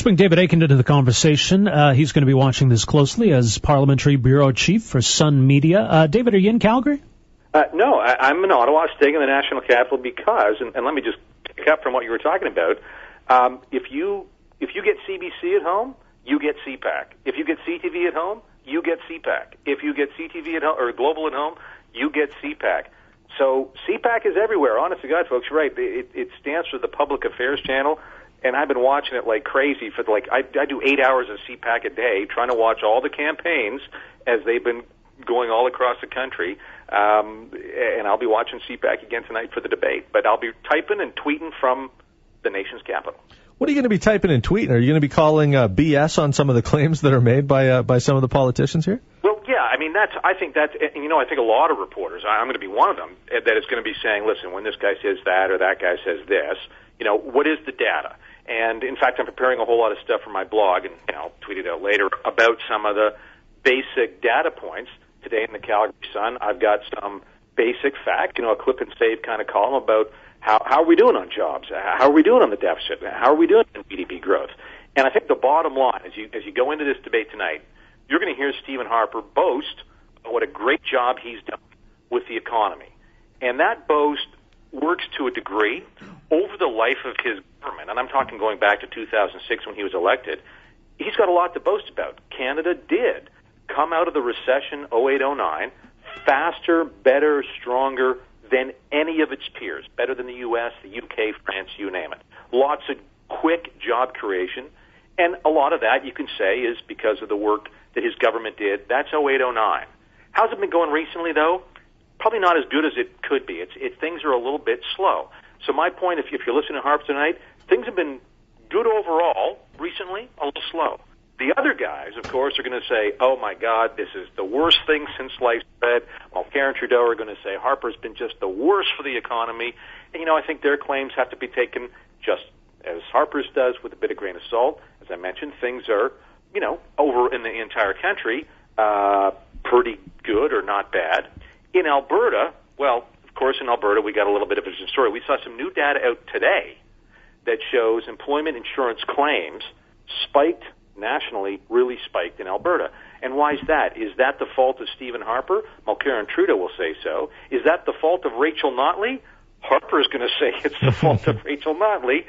Let's bring David Aiken into the conversation. He's going to be watching this closely as Parliamentary Bureau Chief for Sun Media. David, are you in Calgary? No, I'm in Ottawa, staying in the National Capital because, and let me just pick up from what you were talking about, if you get CBC at home, you get CPAC. If you get CTV at home, you get CPAC. If you get CTV at home, or Global at home, you get CPAC. So CPAC is everywhere. Honest to God, folks, you're right. It stands for the Public Affairs Channel, and I've been watching it like crazy. I do 8 hours of CPAC a day, trying to watch all the campaigns as they've been going all across the country. And I'll be watching CPAC again tonight for the debate. But I'll be typing and tweeting from the nation's capital. What are you going to be typing and tweeting? Are you going to be calling BS on some of the claims that are made by some of the politicians here? Well, yeah, I mean, I think a lot of reporters, I'm going to be one of them, that is going to be saying, listen, when this guy says that or that guy says this, what is the data? And, in fact, I'm preparing a whole lot of stuff for my blog, and I'll tweet it out later, about some of the basic data points. Today in the Calgary Sun, I've got some basic facts, a clip and save kind of column about how are we doing on jobs? How are we doing on the deficit? How are we doing on GDP growth? And I think the bottom line, as you go into this debate tonight, you're going to hear Stephen Harper boast about what a great job he's done with the economy. And that boast works to a degree over the life of his government. And I'm talking going back to 2006 when he was elected. He's got a lot to boast about. Canada did come out of the recession 08-09 faster, better, stronger than any of its peers, better than the U.S., the U.K., France, you name it. Lots of quick job creation, and a lot of that, you can say, is because of the work that his government did. That's 08-09. How's it been going recently, though? Probably not as good as it could be. Things are a little bit slow. So my point, if you're listening to Harp tonight, things have been good overall recently, a little slow. The other guys, of course, are going to say, oh, my God, this is the worst thing since sliced bread. While Karen Trudeau are going to say Harper's been just the worst for the economy. And, I think their claims have to be taken just as Harper's does with a bit of grain of salt. As I mentioned, things are, over in the entire country, pretty good or not bad. In Alberta, well, of course, in Alberta, we got a little bit of a story. We saw some new data out today that shows employment insurance claims spiked nationally, really spiked in Alberta. And why is that? Is that the fault of Stephen Harper? Well, Karen Trudeau will say so. Is that the fault of Rachel Notley? Harper is going to say it's the fault of Rachel Notley.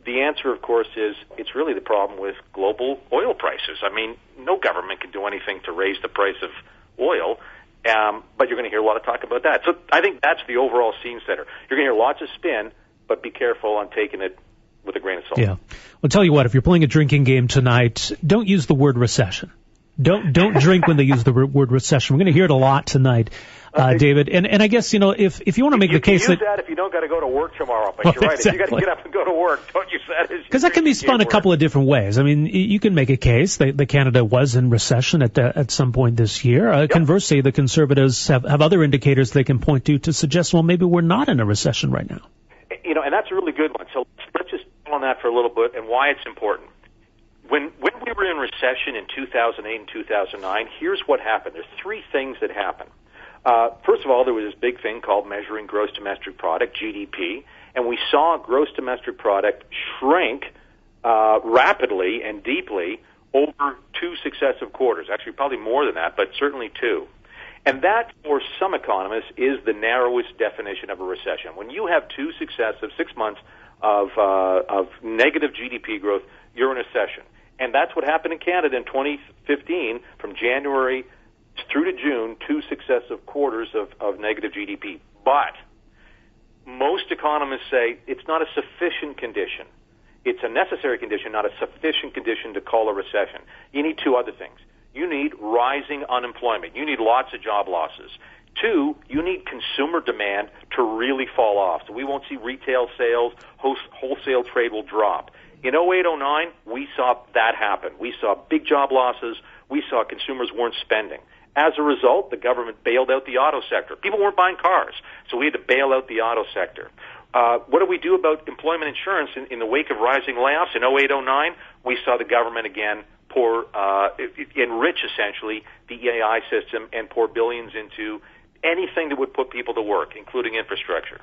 The answer, of course, is it's really the problem with global oil prices. I mean, no government can do anything to raise the price of oil, but you're going to hear a lot of talk about that. So I think that's the overall scene setter. You're going to hear lots of spin, but be careful on taking it with a grain of salt. Yeah. Well, tell you what, if you're playing a drinking game tonight, don't use the word recession. Don't drink when they use the word recession. We're going to hear it a lot tonight, David. And I guess, if you want to make the case that if you don't got to go to work tomorrow, but you're right. Exactly. If you got to get up and go to work, don't use that as because that can be spun a couple of different ways. I mean, you can make a case that Canada was in recession at some point this year. Yep. Conversely, the Conservatives have other indicators they can point to suggest, well, maybe we're not in a recession right now. And that's a really good one. So let's just on that for a little bit and why it's important. When we were in recession in 2008 and 2009, here's what happened. There's three things that happened. First of all, there was this big thing called measuring gross domestic product, GDP, and we saw gross domestic product shrink rapidly and deeply over two successive quarters. Actually, probably more than that, but certainly two. And that, for some economists, is the narrowest definition of a recession. When you have two successive 6 months of negative GDP growth, you're in a recession. And that's what happened in Canada in 2015, from January through to June, two successive quarters of negative GDP. But most economists say it's not a sufficient condition. It's a necessary condition, not a sufficient condition to call a recession. You need two other things. You need rising unemployment. You need lots of job losses. Two, you need consumer demand to really fall off. So we won't see retail sales, wholesale trade will drop. In 08-09, we saw that happen. We saw big job losses. We saw consumers weren't spending. As a result, the government bailed out the auto sector. People weren't buying cars, so we had to bail out the auto sector. What do we do about employment insurance in the wake of rising layoffs? In 08-09, we saw the government again enrich, essentially, the EAI system and pour billions into anything that would put people to work, including infrastructure.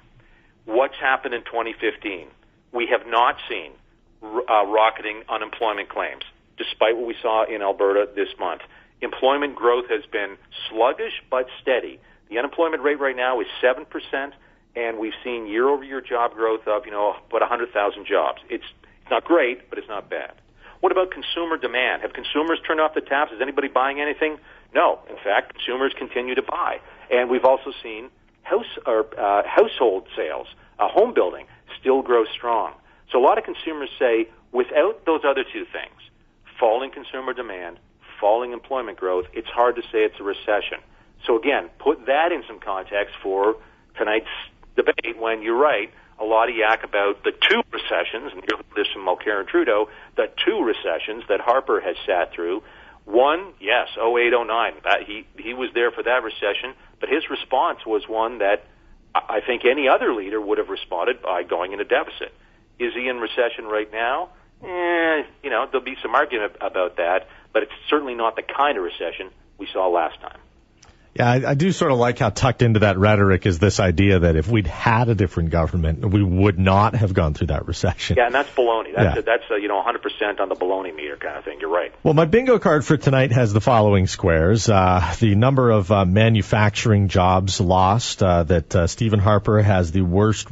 What's happened in 2015? We have not seen rocketing unemployment claims, despite what we saw in Alberta this month. Employment growth has been sluggish but steady. The unemployment rate right now is 7%, and we've seen year-over-year job growth of, about 100,000 jobs. It's not great, but it's not bad. What about consumer demand? Have consumers turned off the taps? Is anybody buying anything? No. In fact, consumers continue to buy. And we've also seen household sales, home building, still grow strong. So a lot of consumers say, without those other two things, falling consumer demand, falling employment growth, it's hard to say it's a recession. So again, put that in some context for tonight's debate when you're right, a lot of yak about the two recessions, and you'll hear this from Mulcair and Trudeau, the two recessions that Harper has sat through. One, yes, 08-09. He was there for that recession, but his response was one that I think any other leader would have responded by going into deficit. Is he in recession right now? There'll be some argument about that, but it's certainly not the kind of recession we saw last time. Yeah, I do sort of like how tucked into that rhetoric is this idea that if we'd had a different government, we would not have gone through that recession. Yeah, and that's baloney. That's 100% on the baloney meter kind of thing. You're right. Well, my bingo card for tonight has the following squares. The number of manufacturing jobs lost, that Stephen Harper has the worst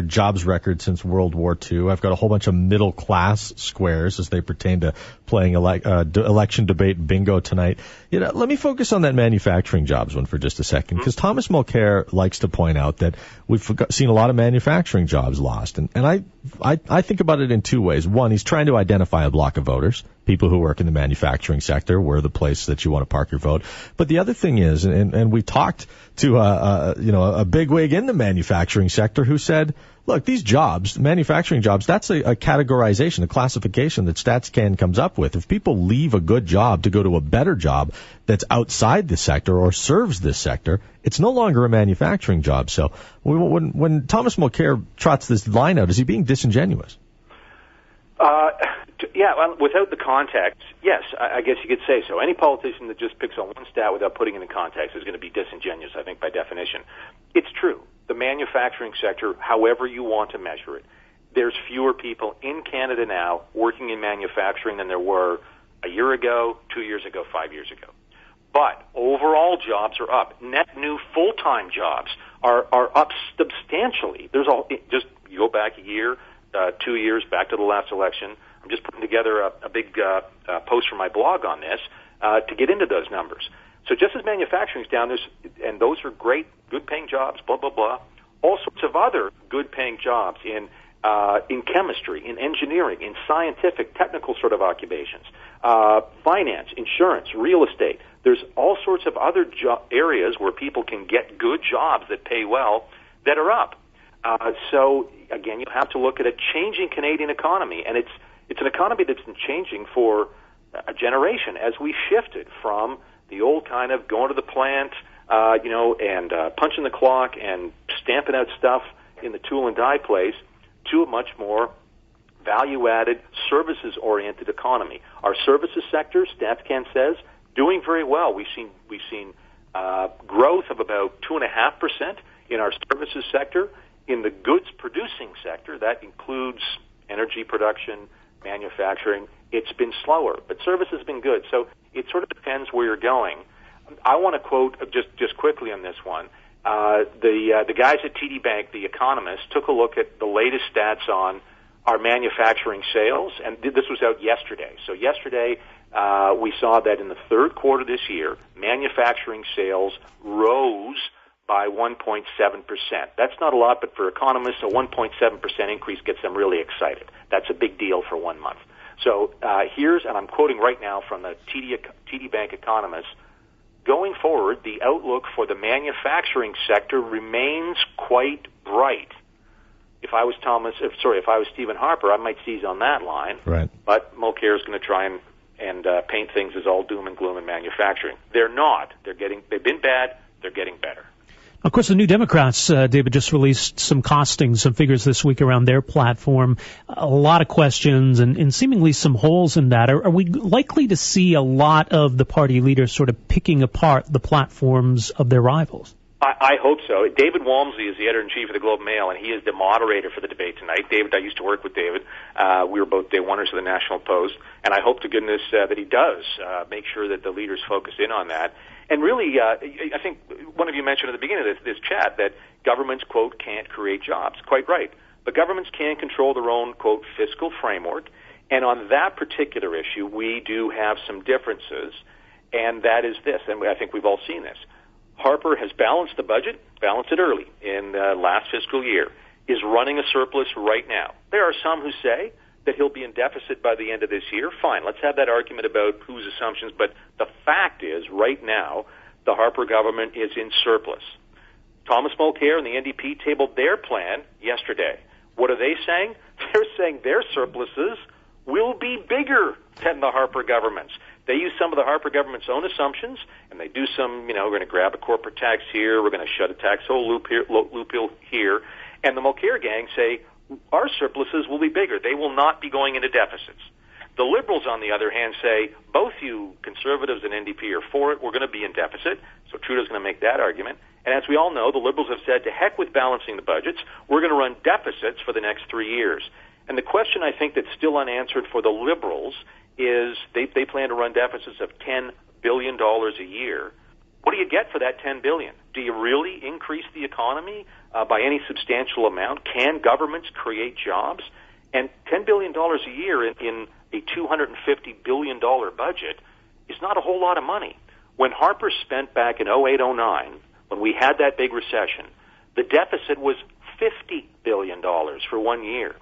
jobs record since World War II. I've got a whole bunch of middle class squares as they pertain to playing election debate bingo tonight. Let me focus on that manufacturing jobs one for just a second, because Thomas Mulcair likes to point out that we've seen a lot of manufacturing jobs lost, and I think about it in two ways. One, he's trying to identify a block of voters. People who work in the manufacturing sector, we're the place that you want to park your vote. But the other thing is, and we talked to a bigwig in the manufacturing sector who said, look, these jobs, manufacturing jobs, that's a categorization, a classification that StatsCan comes up with. If people leave a good job to go to a better job that's outside the sector or serves this sector, it's no longer a manufacturing job. So when Thomas Mulcair trots this line out, is he being disingenuous? Yeah, well, without the context, yes, I guess you could say so. Any politician that just picks on one stat without putting it in context is going to be disingenuous, I think, by definition. It's true. The manufacturing sector, however you want to measure it, there's fewer people in Canada now working in manufacturing than there were a year ago, 2 years ago, 5 years ago. But overall jobs are up. Net new full-time jobs are up substantially. Just you go back a year, 2 years, back to the last election. I'm just putting together a big post for my blog on this to get into those numbers. So just as manufacturing's down, and those are great, good-paying jobs, blah, blah, blah, all sorts of other good-paying jobs in chemistry, in engineering, in scientific, technical sort of occupations, finance, insurance, real estate. There's all sorts of other areas where people can get good jobs that pay well that are up. So, again, you have to look at a changing Canadian economy, and it's an economy that's been changing for a generation as we shifted from the old kind of going to the plant, and punching the clock and stamping out stuff in the tool and die place to a much more value-added, services-oriented economy. Our services sector, StatsCan says, doing very well. We've seen growth of about 2.5% in our services sector. In the goods-producing sector, that includes energy production, manufacturing, it's been slower, but service has been good. So it sort of depends where you're going. I want to quote just quickly on this one. The guys at TD Bank, the economists, took a look at the latest stats on our manufacturing sales, and this was out yesterday. So yesterday we saw that in the third quarter this year, manufacturing sales rose by 1.7%. That's not a lot, but for economists, a 1.7% increase gets them really excited. That's a big deal for 1 month. So and I'm quoting right now from the TD Bank economists, going forward, the outlook for the manufacturing sector remains quite bright. If I was Stephen Harper, I might seize on that line. Right. But Mulcair is going to try and paint things as all doom and gloom in manufacturing. They're not. They've been bad. They're getting better. Of course, the New Democrats, David, just released some figures this week around their platform. A lot of questions and seemingly some holes in that. Are we likely to see a lot of the party leaders sort of picking apart the platforms of their rivals? I hope so. David Walmsley is the editor-in-chief of the Globe and Mail, and he is the moderator for the debate tonight. David, I used to work with David. We were both day oneers of the National Post, and I hope to goodness that he does make sure that the leaders focus in on that. And really, I think one of you mentioned at the beginning of this chat that governments, quote, can't create jobs. Quite right. But governments can control their own, quote, fiscal framework, and on that particular issue, we do have some differences, and that is this, and I think we've all seen this. Harper has balanced the budget, balanced it early in last fiscal year, is running a surplus right now. There are some who say that he'll be in deficit by the end of this year. Fine, let's have that argument about whose assumptions, but the fact is, right now, the Harper government is in surplus. Thomas Mulcair and the NDP tabled their plan yesterday. What are they saying? They're saying their surpluses will be bigger than the Harper government's. They use some of the Harper government's own assumptions, and they do some, we're going to grab a corporate tax here, we're going to shut a tax hole loophole here, and the Mulcair gang say our surpluses will be bigger. They will not be going into deficits. The Liberals, on the other hand, say both you Conservatives and NDP are for it. We're going to be in deficit, so Trudeau's going to make that argument. And as we all know, the Liberals have said, to heck with balancing the budgets. We're going to run deficits for the next 3 years. And the question, I think, that's still unanswered for the Liberals is they plan to run deficits of $10 billion a year. What do you get for that $10 billion? Do you really increase the economy by any substantial amount? Can governments create jobs? And $10 billion a year in a $250 billion budget is not a whole lot of money. When Harper spent back in 08-09, when we had that big recession, the deficit was $50 billion for 1 year.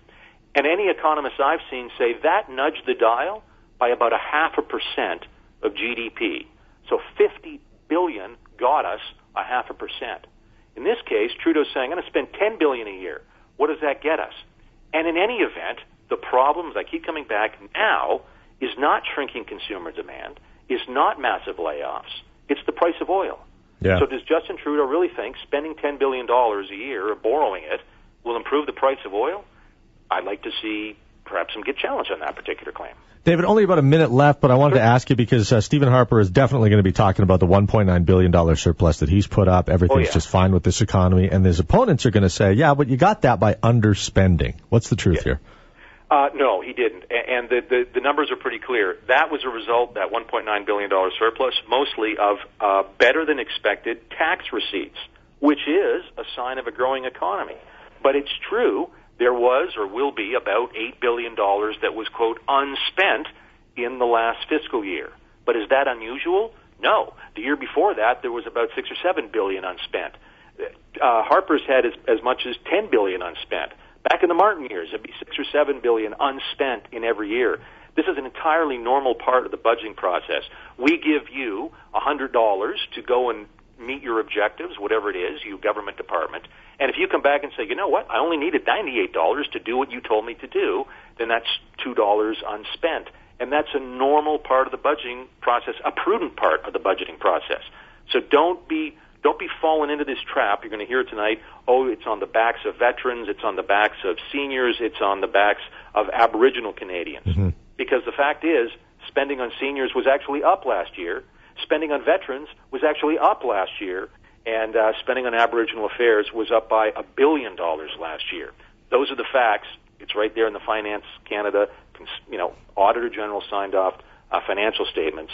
And any economists I've seen say that nudged the dial by about 0.5% of GDP. So $50 billion got us 0.5%. In this case, Trudeau's saying, I'm going to spend $10 billion a year. What does that get us? And in any event, the problems, I keep coming back now, is not shrinking consumer demand, is not massive layoffs. It's the price of oil. Yeah. So does Justin Trudeau really think spending $10 billion a year or borrowing it will improve the price of oil? I'd like to see perhaps him get challenged on that particular claim. David, only about a minute left, but I wanted to ask you because Stephen Harper is definitely going to be talking about the $1.9 billion surplus that he's put up. Everything's just fine with this economy. And his opponents are going to say, yeah, but you got that by underspending. What's the truth here? No, he didn't. And the numbers are pretty clear. That was a result, that $1.9 billion surplus, mostly of better than expected tax receipts, which is a sign of a growing economy. But it's true. There was or will be about $8 billion that was, quote, unspent in the last fiscal year. But is that unusual? No. The year before that, there was about $6 or $7 billion unspent. Harper's had as much as $10 billion unspent. Back in the Martin years, it'd be $6 or $7 billion unspent in every year. This is an entirely normal part of the budgeting process. We give you $100 to go and meet your objectives, whatever it is, you government department. And if you come back and say, you know what, I only needed $98 to do what you told me to do, then that's $2 unspent. And that's a normal part of the budgeting process, a prudent part of the budgeting process. So don't be falling into this trap. You're going to hear tonight, oh, it's on the backs of veterans, it's on the backs of seniors, it's on the backs of Aboriginal Canadians. Mm-hmm. Because the fact is, spending on seniors was actually up last year. Spending on veterans was actually up last year, and spending on Aboriginal affairs was up by $1 billion last year. Those are the facts. It's right there in the Finance Canada, Auditor General signed off financial statements.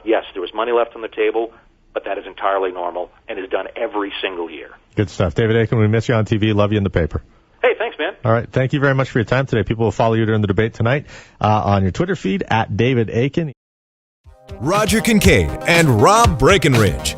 Yes, there was money left on the table, but that is entirely normal and is done every single year. Good stuff. David Akin, we miss you on TV. Love you in the paper. Hey, thanks, man. All right. Thank you very much for your time today. People will follow you during the debate tonight on your Twitter feed at David Akin. Roger Kincaid and Rob Breckenridge.